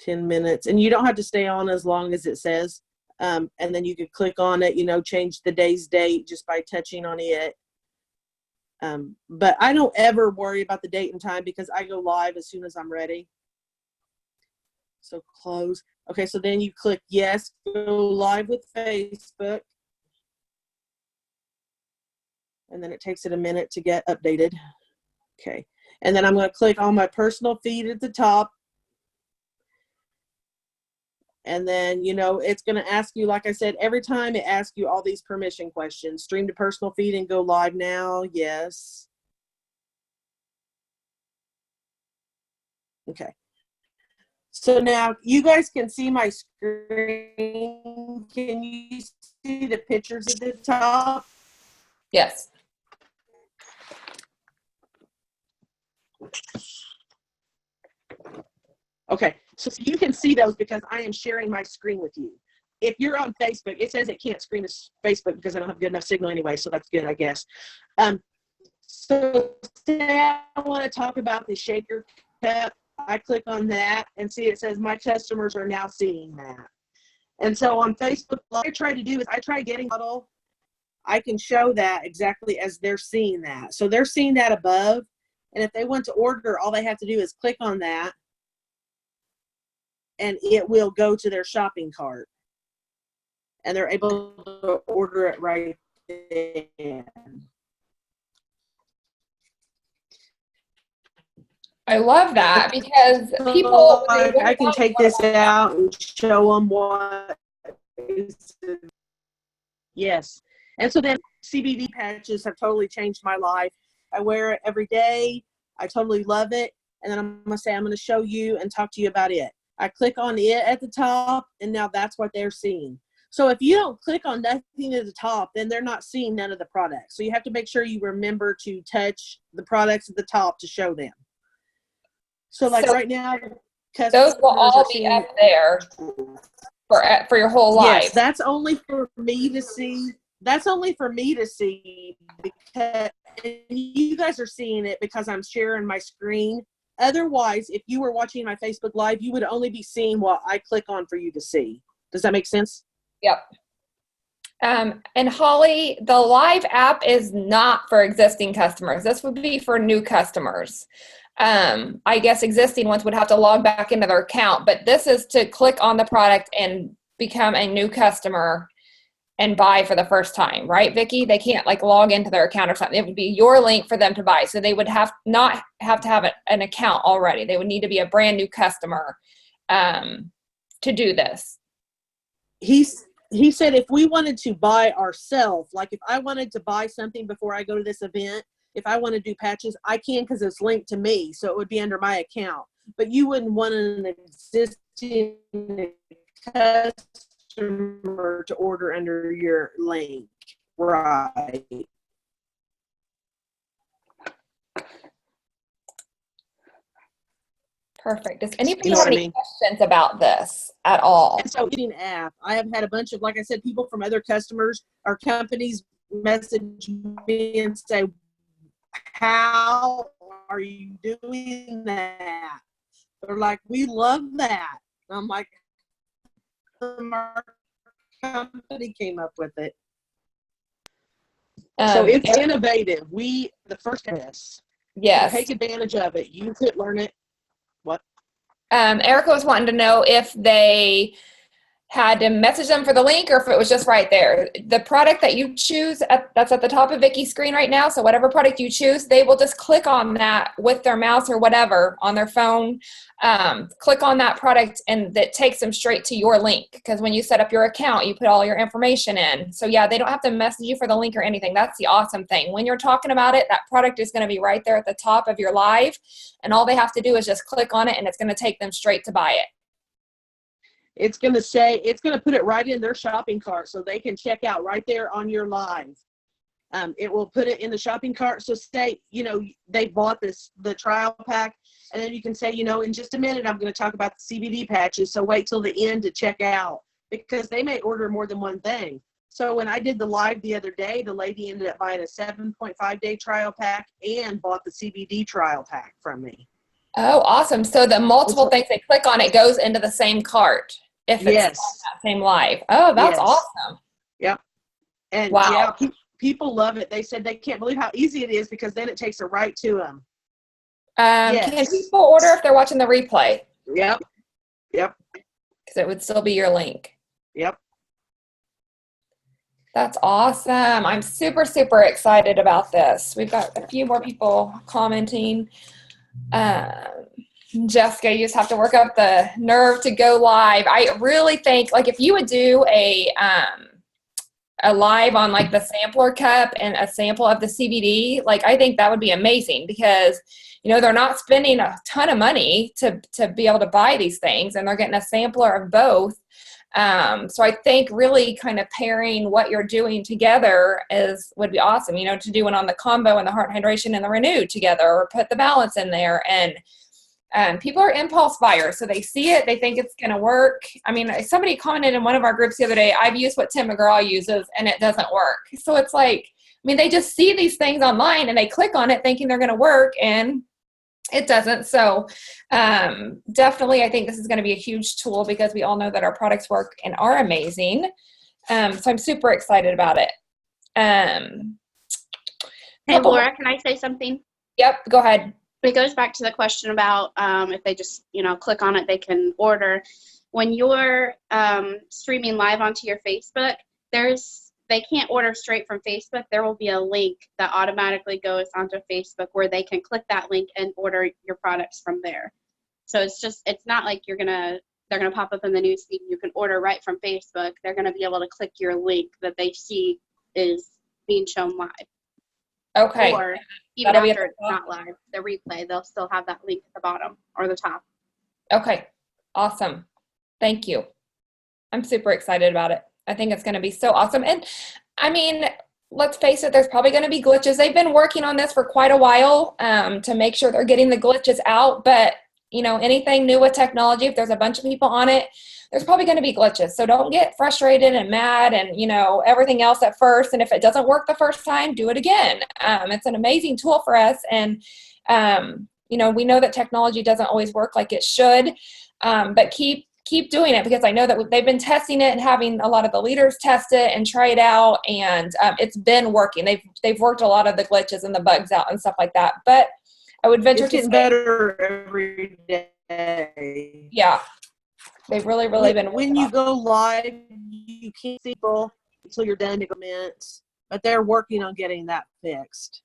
10 minutes. And you don't have to stay on as long as it says. And then you could click on it, change the day's date just by touching on it. But I don't ever worry about the date and time because I go live as soon as I'm ready. So close. Okay, so then you click yes, go live with Facebook. And then it takes it a minute to get updated. Okay, and then I'm going to click on my personal feed at the top. And then, it's going to ask you, like I said, every time it asks you all these permission questions. Stream to personal feed and go live now. Yes. Okay. So now you guys can see my screen. Can you see the pictures at the top? Yes. Okay, so you can see those because I am sharing my screen with you. If you're on Facebook, it says it can't screen this Facebook because I don't have good enough signal anyway, so that's good, I guess. So today I want to talk about the shaker cup. I click on that and see it says my customers are now seeing that. And so on Facebook, what I try to do is I try getting model. I can show that exactly as they're seeing that. So they're seeing that above, and if they want to order, all they have to do is click on that, and it will go to their shopping cart. And they're able to order it right then. I love that because people, I can take this out and show them what is. Yes. And so then CBD patches have totally changed my life. I wear it every day. I totally love it. And then I'm going to show you and talk to you about it. I click on it at the top, and now that's what they're seeing. So if you don't click on nothing at the top, then they're not seeing none of the products. So you have to make sure you remember to touch the products at the top to show them. So like right now, those will all be up there for your whole life. Yes, that's only for me to see. That's only for me to see because you guys are seeing it because I'm sharing my screen. Otherwise, if you were watching my Facebook Live, you would only be seeing what I click on for you to see. Does that make sense? Yep. And Holly, the Live app is not for existing customers. This would be for new customers. I guess existing ones would have to log back into their account, but this is to click on the product and become a new customer and buy for the first time, right, Vicki? They can't like log into their account or something. It would be your link for them to buy. So they would not have to have an account already. They would need to be a brand new customer to do this. He said if we wanted to buy ourselves, like if I wanted to buy something before I go to this event, if I want to do patches, I can because it's linked to me. So it would be under my account. But you wouldn't want an existing customer to order under your link. Right. Perfect. Does anybody have any questions about this at all? And so getting an app, I have had a bunch of, like I said, people from other customers or companies message me and say, how are you doing that? They're like, we love that. And I'm like, our company came up with it. So it's innovative. The first test. Yes. Take advantage of it. You could learn it. What? Erica was wanting to know if they had to message them for the link or if it was just right there. The product that you choose, that's at the top of Vicki's screen right now. So whatever product you choose, they will just click on that with their mouse or whatever on their phone. Click on that product and that takes them straight to your link. Because when you set up your account, you put all your information in. So yeah, they don't have to message you for the link or anything. That's the awesome thing. When you're talking about it, that product is going to be right there at the top of your live. And all they have to do is just click on it and it's going to take them straight to buy it. It's going to put it right in their shopping cart so they can check out right there on your live. It will put it in the shopping cart. So say, they bought the trial pack, and then you can say, in just a minute, I'm going to talk about the CBD patches. So wait till the end to check out because they may order more than one thing. So when I did the live the other day, the lady ended up buying a 7.5 day trial pack and bought the CBD trial pack from me. Oh, awesome. So the multiple things they click on, it goes into the same cart if it's Yes. that same live. Oh, that's Yes. awesome. Yep. And Wow. yeah, people love it. They said they can't believe how easy it is because then it takes it right to them. Can Yes. people order if they're watching the replay? Yep. Yep. Because it would still be your link. Yep. That's awesome. I'm super, super excited about this. We've got a few more people commenting. Jessica, you just have to work up the nerve to go live. I really think, like, if you would do a live on like the sampler cup and a sample of the CBD, like, I think that would be amazing because, you know, they're not spending a ton of money to be able to buy these things, and they're getting a sampler of both. So I think really kind of pairing what you're doing together would be awesome, you know, to do one on the combo and the heart hydration and the renew together, or put the balance in there. And people are impulse buyers, so they see it, they think it's going to work. I mean, somebody commented in one of our groups the other day, I've used what Tim McGraw uses and it doesn't work. So it's like, I mean, they just see these things online and they click on it thinking they're going to work, and it doesn't. So definitely, I think this is going to be a huge tool because we all know that our products work and are amazing. So I'm super excited about it. Hey, Laura, can I say something? Yep, go ahead. It goes back to the question about if they just, you know, click on it, they can order. When you're streaming live onto your Facebook, they can't order straight from Facebook. There will be a link that automatically goes onto Facebook where they can click that link and order your products from there. So it's not like they're gonna pop up in the news feed and you can order right from Facebook. They're gonna be able to click your link that they see is being shown live. Okay. Or even after it's not live, the replay, they'll still have that link at the bottom or the top. Okay. Awesome. Thank you. I'm super excited about it. I think it's going to be so awesome. And I mean, let's face it, there's probably going to be glitches. They've been working on this for quite a while to make sure they're getting the glitches out. But, you know, anything new with technology, if there's a bunch of people on it, there's probably going to be glitches. So don't get frustrated and mad and, you know, everything else at first. And if it doesn't work the first time, do it again. It's an amazing tool for us. And, you know, we know that technology doesn't always work like it should, but keep doing it, because I know that they've been testing it and having a lot of the leaders test it and try it out. And it's been working. They've worked a lot of the glitches and the bugs out and stuff like that. But I would venture It's getting to say, better every day. yeah. They've really, really been. When you go live, you can't see people until you're done to comments, but they're working on getting that fixed.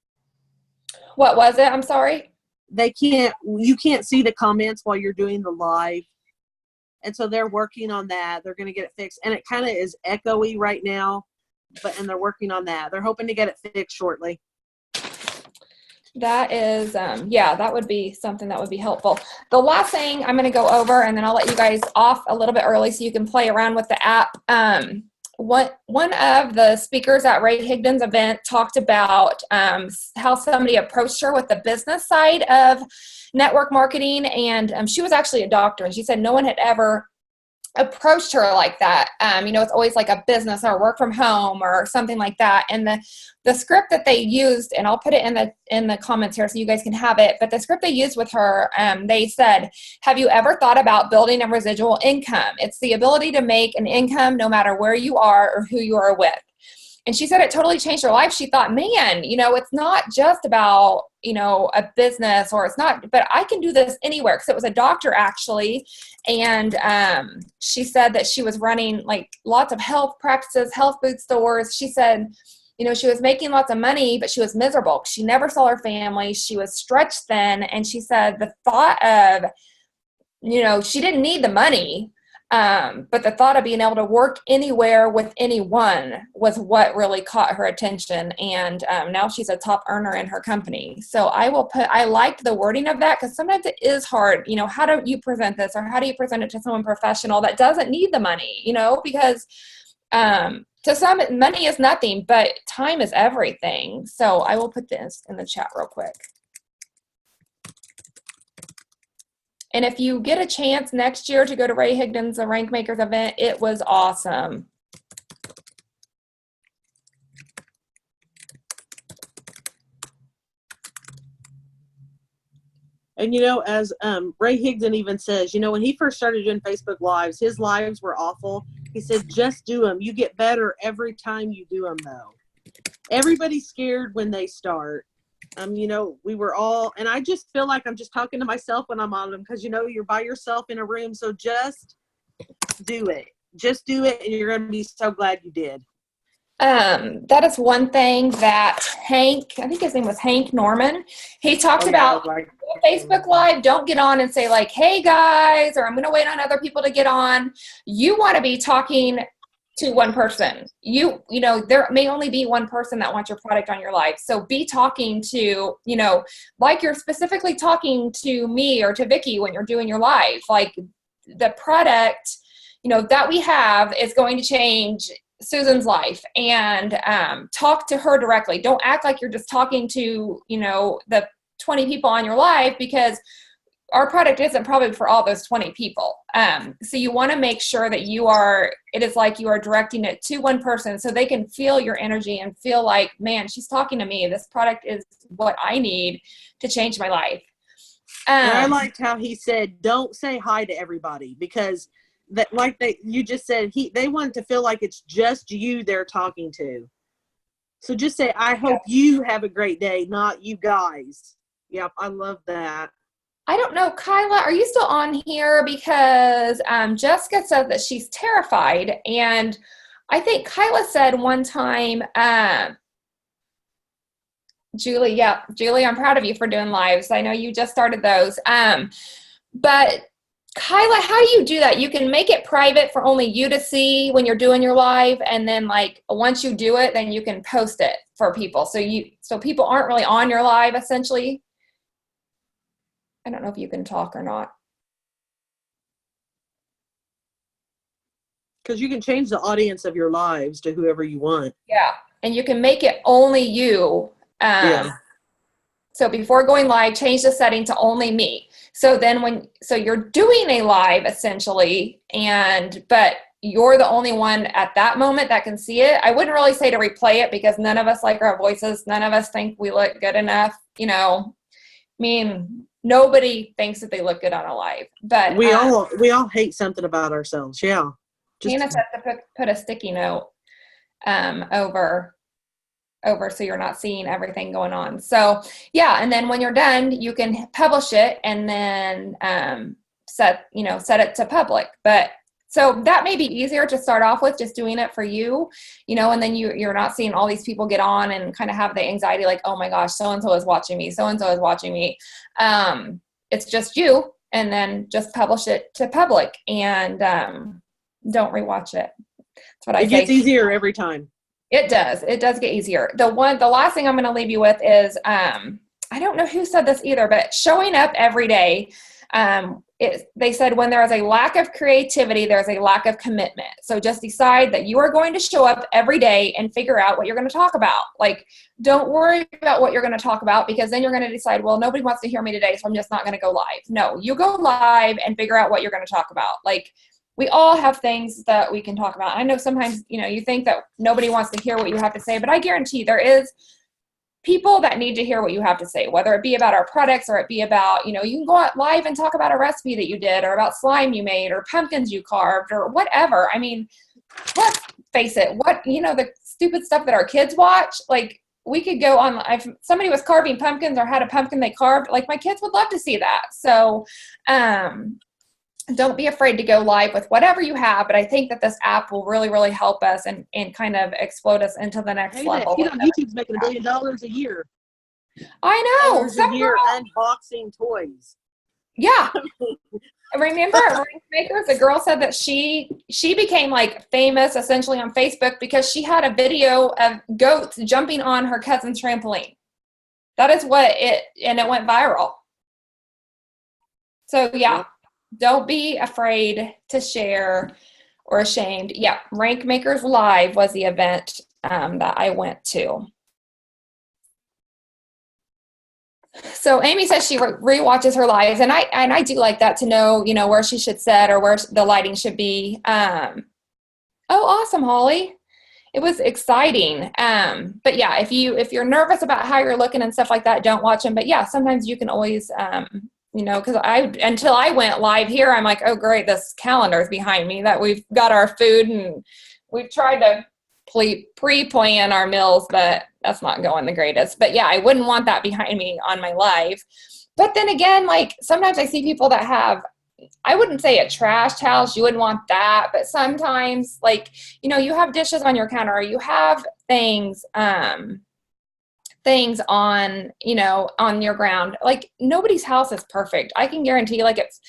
What was it? I'm sorry. You can't see the comments while you're doing the live. And so they're working on that. They're going to get it fixed. And it kind of is echoey right now, and they're working on that. They're hoping to get it fixed shortly. That is, yeah, that would be something that would be helpful. The last thing I'm going to go over, and then I'll let you guys off a little bit early so you can play around with the app. One of the speakers at Ray Higdon's event talked about how somebody approached her with the business side of network marketing, and she was actually a doctor, and she said no one had ever approached her like that. You know, it's always like a business or work from home or something like that. And the script that they used, and I'll put it in the comments here so you guys can have it, but the script they used with her, they said, have you ever thought about building a residual income? It's the ability to make an income no matter where you are or who you are with. And she said it totally changed her life. She thought, man, you know, it's not just about, you know, a business, or it's not, but I can do this anywhere. Because it was a doctor actually. And she said that she was running like lots of health practices, health food stores. She said, you know, she was making lots of money, but she was miserable. She never saw her family. She was stretched thin. And she said the thought of, you know, she didn't need the money. But the thought of being able to work anywhere with anyone was what really caught her attention. And now she's a top earner in her company. So I liked the wording of that, because sometimes it is hard. You know, how do you present this, or how do you present it to someone professional that doesn't need the money, you know, because to some, money is nothing, but time is everything. So I will put this in the chat real quick. And if you get a chance next year to go to Ray Higdon's The Rank Makers event, it was awesome. And as Ray Higdon even says, when he first started doing Facebook Lives, his lives were awful. He said, just do them. You get better every time you do them, though. Everybody's scared when they start. We were all, and I just feel like I'm just talking to myself when I'm on them because, you're by yourself in a room. So just do it. Just do it, and you're going to be so glad you did. That is one thing that Hank, I think his name was Hank Norman, he talked about Facebook Live. Don't get on and say like, hey guys, or I'm going to wait on other people to get on. You want to be talking to one person. There may only be one person that wants your product on your live. So be talking to, like you're specifically talking to me or to Vicky when you're doing your live. Like the product, that we have is going to change Susan's life, and talk to her directly. Don't act like you're just talking to, the 20 people on your live, because our product isn't probably for all those 20 people. So you want to make sure that it is like you are directing it to one person so they can feel your energy and feel like, man, she's talking to me. This product is what I need to change my life. I liked how he said, don't say hi to everybody, because that, like you just said, they want to feel like it's just you they're talking to. So just say, I hope you have a great day, not you guys. Yep, I love that. I don't know, Kyla, are you still on here? Because Jessica said that she's terrified. And I think Kyla said one time, Julie, I'm proud of you for doing lives. I know you just started those. But Kyla, how do you do that? You can make it private for only you to see when you're doing your live. And then like once you do it, then you can post it for people. So people aren't really on your live essentially. I don't know if you can talk or not. Because you can change the audience of your lives to whoever you want. Yeah. And you can make it only you. So before going live, change the setting to only me. So then you're doing a live essentially, but you're the only one at that moment that can see it. I wouldn't really say to replay it because none of us like our voices. None of us think we look good enough. Nobody thinks that they look good on a live, but we all hate something about ourselves. Yeah. Janice has to put a sticky note over so you're not seeing everything going on. So yeah, and then when you're done, you can publish it and then set it to public. But so that may be easier to start off with, just doing it for you, and then you're not seeing all these people get on and kind of have the anxiety like, oh my gosh, so-and-so is watching me. So-and-so is watching me. It's just you, and then just publish it to public and don't rewatch it. That's what I say. It gets easier every time. It does. It does get easier. The last thing I'm going to leave you with is, I don't know who said this either, but showing up every day. They said when there is a lack of creativity, there's a lack of commitment. So just decide that you are going to show up every day and figure out what you're going to talk about. Like, don't worry about what you're going to talk about, because then you're going to decide, well, nobody wants to hear me today, so I'm just not going to go live. No, you go live and figure out what you're going to talk about. Like, we all have things that we can talk about. I know sometimes, you think that nobody wants to hear what you have to say, but I guarantee there is people that need to hear what you have to say, whether it be about our products or it be about, you can go out live and talk about a recipe that you did or about slime you made or pumpkins you carved or whatever. I mean, let's face it, the stupid stuff that our kids watch, like we could go on, if somebody was carving pumpkins or had a pumpkin they carved, like my kids would love to see that. So, don't be afraid to go live with whatever you have, but I think that this app will really, really help us and kind of explode us into the next level. YouTube's making $1 billion a year. I know. A year unboxing toys. Yeah. Remember Ring Makers? The girl said that she became like famous essentially on Facebook because she had a video of goats jumping on her cousin's trampoline. That is and it went viral. So yeah. Don't be afraid to share or ashamed. Yeah, Rank Makers Live was the event that I went to. So Amy says she rewatches her lives, and I do like that to know, where she should set or where the lighting should be. Oh, awesome, Holly. It was exciting. But yeah, if you're nervous about how you're looking and stuff like that, don't watch them. But yeah, sometimes you can always you know, because until I went live here, I'm like, oh great, this calendar is behind me that we've got our food, and we've tried to pre-plan our meals, but that's not going the greatest. But yeah, I wouldn't want that behind me on my live. But then again, like sometimes I see people that have, I wouldn't say a trashed house, you wouldn't want that, but sometimes like, you know, you have dishes on your counter, or you have things on, you know, on your ground. Like nobody's house is perfect. I can guarantee, like, it's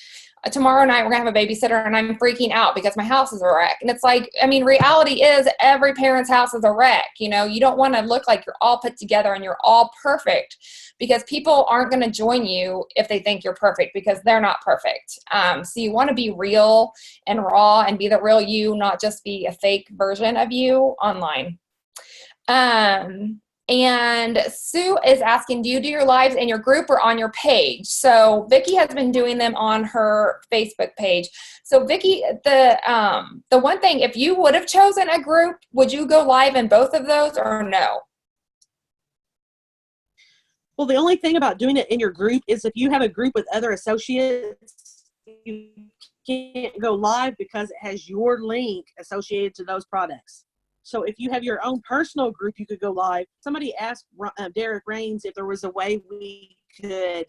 tomorrow night we're gonna have a babysitter and I'm freaking out because my house is a wreck. And it's like, I mean, reality is every parent's house is a wreck. You know, you don't want to look like you're all put together and you're all perfect, because people aren't going to join you if they think you're perfect, because they're not perfect. So you want to be real and raw and be the real you, not just be a fake version of you online. And Sue is asking, do you do your lives in your group or on your page? So Vicki has been doing them on her Facebook page. So Vicki, the one thing, if you would have chosen a group, would you go live in both of those or no? Well, the only thing about doing it in your group is if you have a group with other associates, you can't go live because it has your link associated to those products. So if you have your own personal group, you could go live. Somebody asked Derek Rains if there was a way we could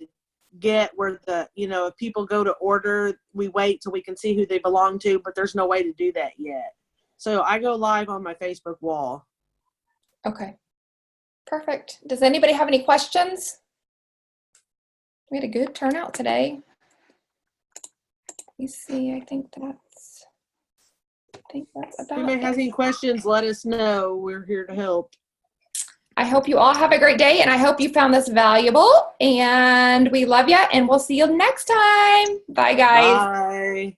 get where if people go to order, we wait till we can see who they belong to, but there's no way to do that yet. So I go live on my Facebook wall. Okay. Perfect. Does anybody have any questions? We had a good turnout today. Let me see. I think that's If about anybody has it. any questions, let us know. We're here to help. I hope you all have a great day, and I hope you found this valuable, and we love you, and we'll see you next time. Bye, guys. Bye.